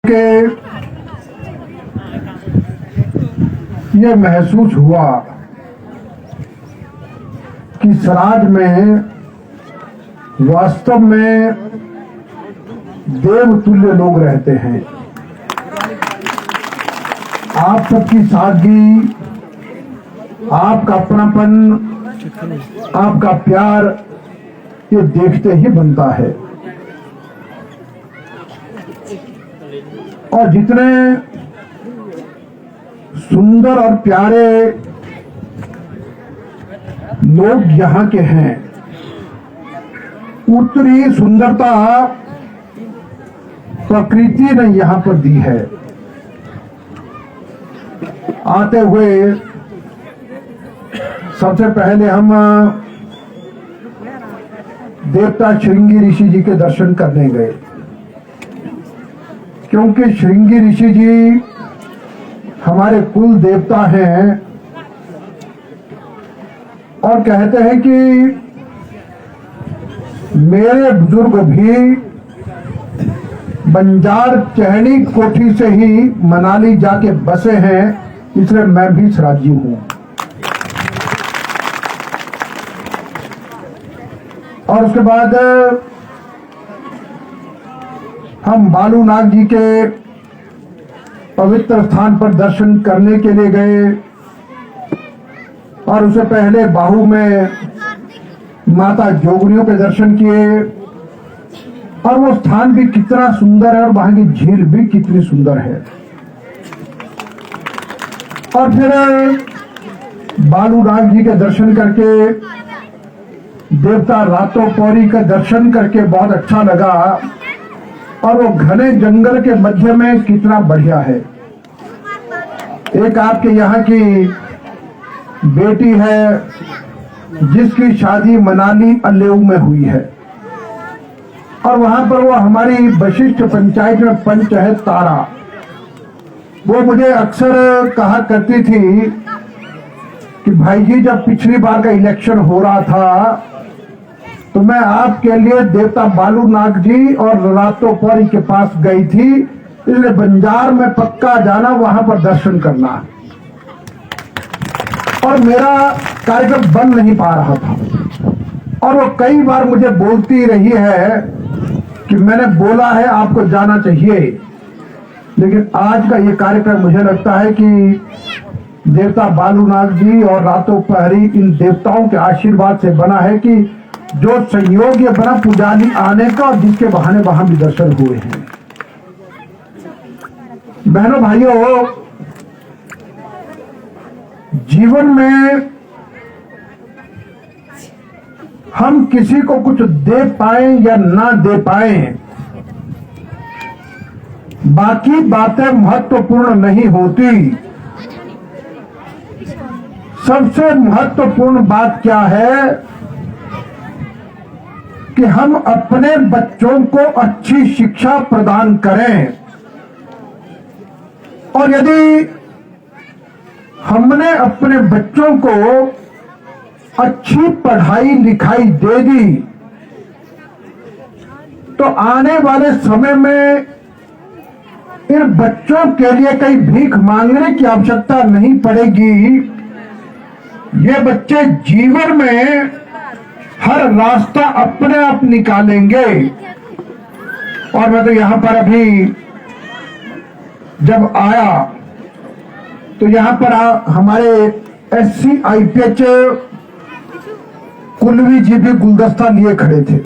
के ये महसूस हुआ कि समाज में वास्तव में देवतुल्य लोग रहते हैं। आप सबकी सादगी, आपका अपनापन, आपका प्यार ये देखते ही बनता है। और जितने सुंदर और प्यारे लोग यहाँ के हैं, उतनी सुंदरता प्रकृति ने यहाँ पर दी है। आते हुए सबसे पहले हम देवता श्रृंगी ऋषि जी के दर्शन करने गए, क्योंकि श्रृंगी ऋषि जी हमारे कुल देवता हैं और कहते हैं कि मेरे बुजुर्ग भी बंजार चहनी कोठी से ही मनाली जाके बसे हैं, इसलिए मैं भी श्राद्धी हूं। और उसके बाद हम बालूनाग जी के पवित्र स्थान पर दर्शन करने के लिए गए और उससे पहले बाहू में माता जोगनियों के दर्शन किए। और वो स्थान भी कितना सुंदर है और वहां की झील भी कितनी सुंदर है। और फिर बालूनाग जी के दर्शन करके, देवता रातों पौरी का दर्शन करके बहुत अच्छा लगा। और वो घने जंगल के मध्य में कितना बढ़िया है। एक आपके यहाँ की बेटी है जिसकी शादी मनाली अलेऊ में हुई है, और वहां पर वो हमारी वशिष्ठ पंचायत में पंच है तारा। वो मुझे अक्सर कहा करती थी कि भाई जी, जब पिछली बार का इलेक्शन हो रहा था तो मैं आपके लिए देवता बालूनाग जी और रातों पौरी के पास गई थी, इसलिए बंजार में पक्का जाना, वहां पर दर्शन करना। और मेरा कार्यक्रम बन नहीं पा रहा था और वो कई बार मुझे बोलती रही है कि मैंने बोला है आपको जाना चाहिए। लेकिन आज का ये कार्यक्रम मुझे लगता है कि देवता बालूनाग जी और रातों पौरी इन देवताओं के आशीर्वाद से बना है कि जो संयोग ये बना पुजारी आने का, और जिसके बहाने वहां भी दर्शन हुए हैं। बहनों भाइयों, जीवन में हम किसी को कुछ दे पाए या ना दे पाए, बाकी बातें महत्वपूर्ण नहीं होती। सबसे महत्वपूर्ण बात क्या है कि हम अपने बच्चों को अच्छी शिक्षा प्रदान करें। और यदि हमने अपने बच्चों को अच्छी पढ़ाई लिखाई दे दी तो आने वाले समय में इन बच्चों के लिए कहीं भीख मांगने की आवश्यकता नहीं पड़ेगी। ये बच्चे जीवन में हर रास्ता अपने आप निकालेंगे। और मैं तो यहां पर अभी जब आया तो यहां पर हमारे SC IPH कुलवी जी भी गुलदस्ता लिए खड़े थे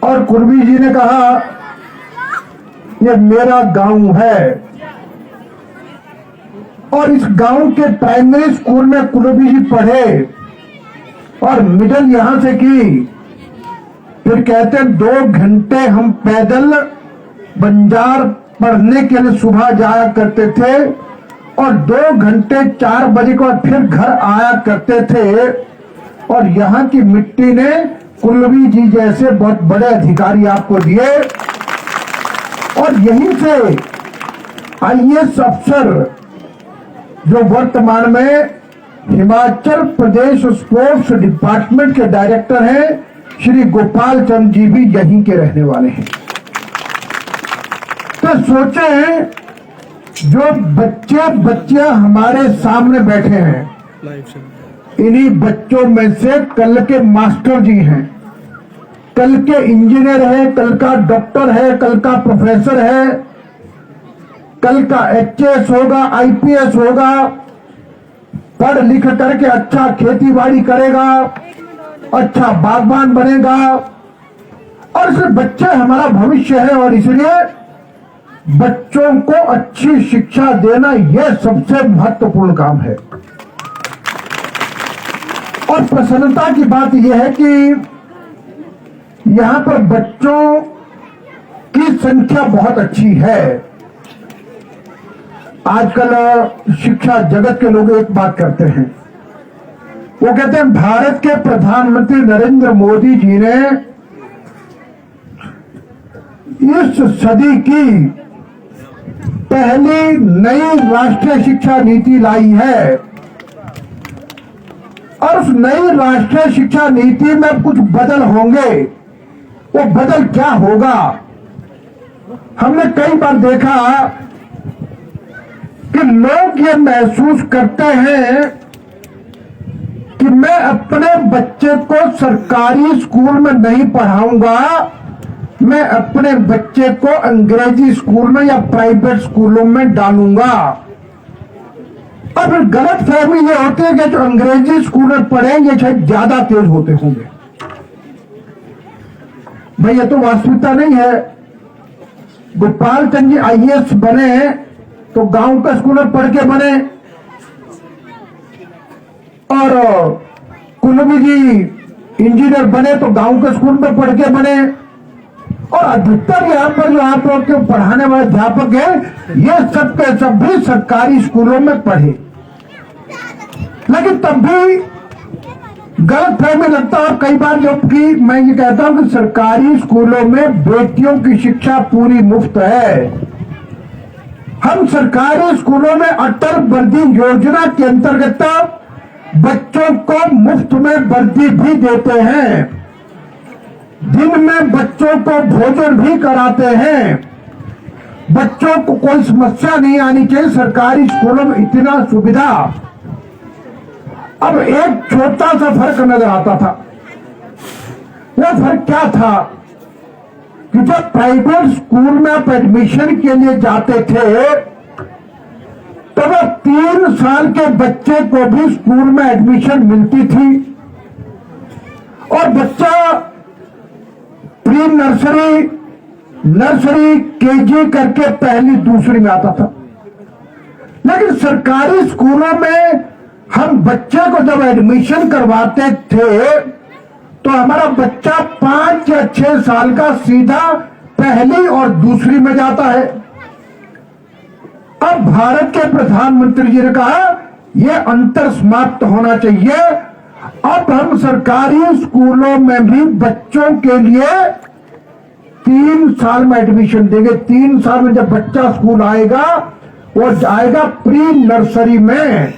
और कुलवी जी ने कहा ये मेरा गांव है। और इस गांव के प्राइमरी स्कूल में कुलवी जी पढ़े और मिडिल यहां से की। फिर कहते 2 घंटे हम पैदल बंजार पढ़ने के लिए सुबह जाया करते थे और 2 घंटे 4 बजे के बाद फिर घर आया करते थे। और यहाँ की मिट्टी ने कुलवी जी जैसे बहुत बड़े अधिकारी आपको दिए। और यहीं से IAS अफसर जो वर्तमान में हिमाचल प्रदेश स्पोर्ट्स डिपार्टमेंट के डायरेक्टर हैं, श्री गोपाल चंद जी भी यहीं के रहने वाले हैं। तो सोचें, जो बच्चे बच्चियां हमारे सामने बैठे हैं, इन्हीं बच्चों में से कल के मास्टर जी हैं, कल के इंजीनियर है, कल का डॉक्टर है, कल का प्रोफेसर है, कल का एचएएस होगा, आईपीएस होगा, पढ़ लिख करके अच्छा खेती बाड़ी करेगा, अच्छा बागबान बनेगा। और इसलिए बच्चे हमारा भविष्य है और इसलिए बच्चों को अच्छी शिक्षा देना यह सबसे महत्वपूर्ण काम है। और प्रसन्नता की बात यह है कि यहां पर बच्चों की संख्या बहुत अच्छी है। आजकल शिक्षा जगत के लोग एक बात करते हैं, वो कहते हैं भारत के प्रधानमंत्री नरेंद्र मोदी जी ने इस सदी की पहली नई राष्ट्रीय शिक्षा नीति लाई है और उस नई राष्ट्रीय शिक्षा नीति में कुछ बदल होंगे। वो बदल क्या होगा? हमने कई बार देखा कि लोग ये महसूस करते हैं कि मैं अपने बच्चे को सरकारी स्कूल में नहीं पढ़ाऊंगा, मैं अपने बच्चे को अंग्रेजी स्कूल में या प्राइवेट स्कूलों में डालूंगा। और फिर गलत फहमी ये होती है कि जो अंग्रेजी स्कूल में पढ़ेंगे शायद ज्यादा तेज होते होंगे। भाई ये तो वास्तविकता नहीं है। गोपाल चंद जी आईएएस बने तो गांव का स्कूल में पढ़ के बने, और कुलबी जी इंजीनियर बने तो गांव के स्कूल में पढ़ के बने। और अधिकतर यहाँ पर जो आप लोग के पढ़ाने वाले अध्यापक हैं, ये सब के सब भी सरकारी स्कूलों में पढ़े, लेकिन तब भी गलत फहमी लगता है। और कई बार जबकि मैं ये कहता हूं कि सरकारी स्कूलों में बेटियों की शिक्षा पूरी मुफ्त है। हम सरकारी स्कूलों में अटल वर्दी योजना के अंतर्गत बच्चों को मुफ्त में वर्दी भी देते हैं, दिन में बच्चों को भोजन भी कराते हैं। बच्चों को कोई समस्या नहीं आनी चाहिए, सरकारी स्कूलों में इतना सुविधा। अब एक छोटा सा फर्क नजर आता था। वो फर्क क्या था कि जब प्राइवेट स्कूल में आप एडमिशन के लिए जाते थे तो वो 3 साल के बच्चे को भी स्कूल में एडमिशन मिलती थी, और बच्चा प्री नर्सरी, नर्सरी, केजी करके पहली दूसरी में आता था। लेकिन सरकारी स्कूलों में हम बच्चे को जब एडमिशन करवाते थे तो हमारा बच्चा 5 या 6 साल का सीधा पहली और दूसरी में जाता है। अब भारत के प्रधानमंत्री जी ने कहा यह अंतर समाप्त होना चाहिए। अब हम सरकारी स्कूलों में भी बच्चों के लिए 3 साल में एडमिशन देंगे। 3 साल में जब बच्चा स्कूल आएगा वो जाएगा प्री नर्सरी में,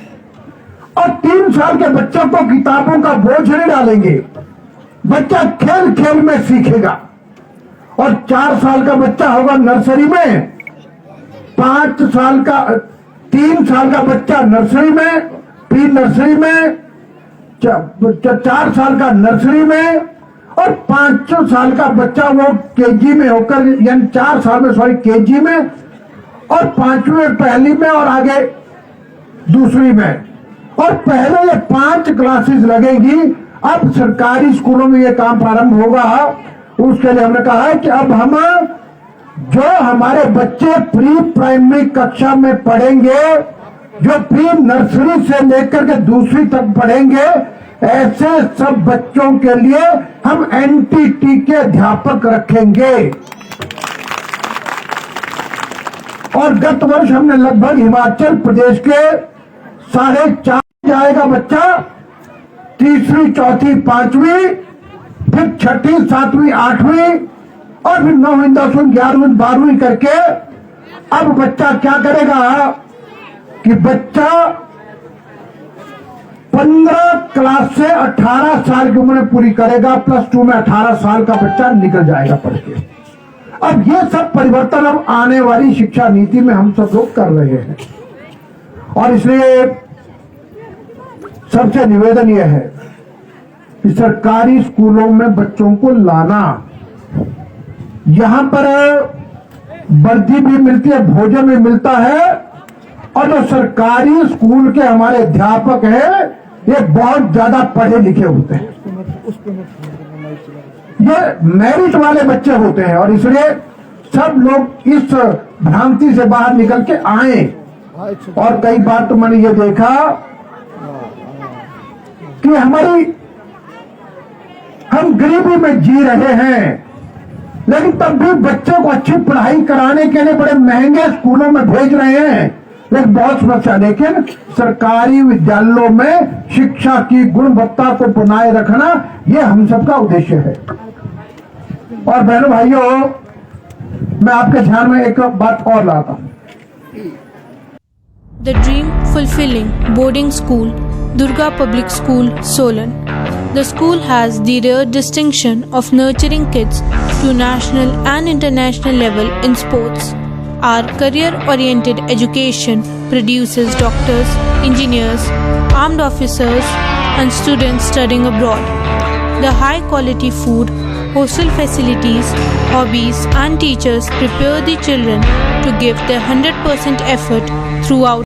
और 3 साल के बच्चों को किताबों का बोझ नहीं डालेंगे। बच्चा खेल खेल में सीखेगा, और 4 साल का बच्चा होगा नर्सरी में, 5 साल का 3 साल का बच्चा नर्सरी में, प्री नर्सरी में, 4 साल का नर्सरी में, और 5 साल का बच्चा वो केजी में होकर, यानी 4 साल में सॉरी केजी में, और 5वीं में पहली में, और आगे दूसरी में। और पहले ये 5 क्लासेस लगेगी। अब सरकारी स्कूलों में ये काम प्रारंभ होगा। उसके लिए हमने कहा है कि अब हम जो हमारे बच्चे प्री प्राइमरी कक्षा में पढ़ेंगे, जो प्री नर्सरी से लेकर के दूसरी तक पढ़ेंगे, ऐसे सब बच्चों के लिए हम एनटीटी के अध्यापक रखेंगे। और गत वर्ष हमने लगभग हिमाचल प्रदेश के 4.5 जाएगा बच्चा, तीसरी, चौथी, 5वीं, फिर 6ठी, 7वीं, 8वीं, और फिर 9वीं, 10वीं, 11वीं, 12वीं करके अब बच्चा क्या करेगा कि बच्चा 15 क्लास से 18 साल की उम्र पूरी करेगा, +2 में 18 साल का बच्चा निकल जाएगा पढ़ के। अब ये सब परिवर्तन अब आने वाली शिक्षा नीति में हम सब लोग कर रहे हैं, और इसलिए सबसे निवेदन यह है कि सरकारी स्कूलों में बच्चों को लाना, यहां पर वर्दी भी मिलती है, भोजन भी मिलता है, और जो सरकारी स्कूल के हमारे अध्यापक हैं ये बहुत ज्यादा पढ़े लिखे होते हैं, ये मेरिट वाले बच्चे होते हैं, और इसलिए सब लोग इस भ्रांति से बाहर निकल के आए। और कई बार तो मैंने ये देखा कि हम गरीबी में जी रहे हैं, लेकिन तब भी बच्चों को अच्छी पढ़ाई कराने के लिए बड़े महंगे स्कूलों में भेज रहे हैं, लेकिन बहुत समस्या। लेकिन सरकारी विद्यालयों में शिक्षा की गुणवत्ता को बनाए रखना यह हम सबका उद्देश्य है। और बहनों भाइयों, मैं आपके ध्यान में एक बात और लाता हूं। The Dream Fulfilling Boarding School, Durga Public School, Solan. The school has the rare distinction of nurturing kids to national and international level in sports. Our career-oriented education produces doctors, engineers, armed officers, and students studying abroad. The high-quality food, hostel facilities, hobbies, and teachers prepare the children to give their 100% effort throughout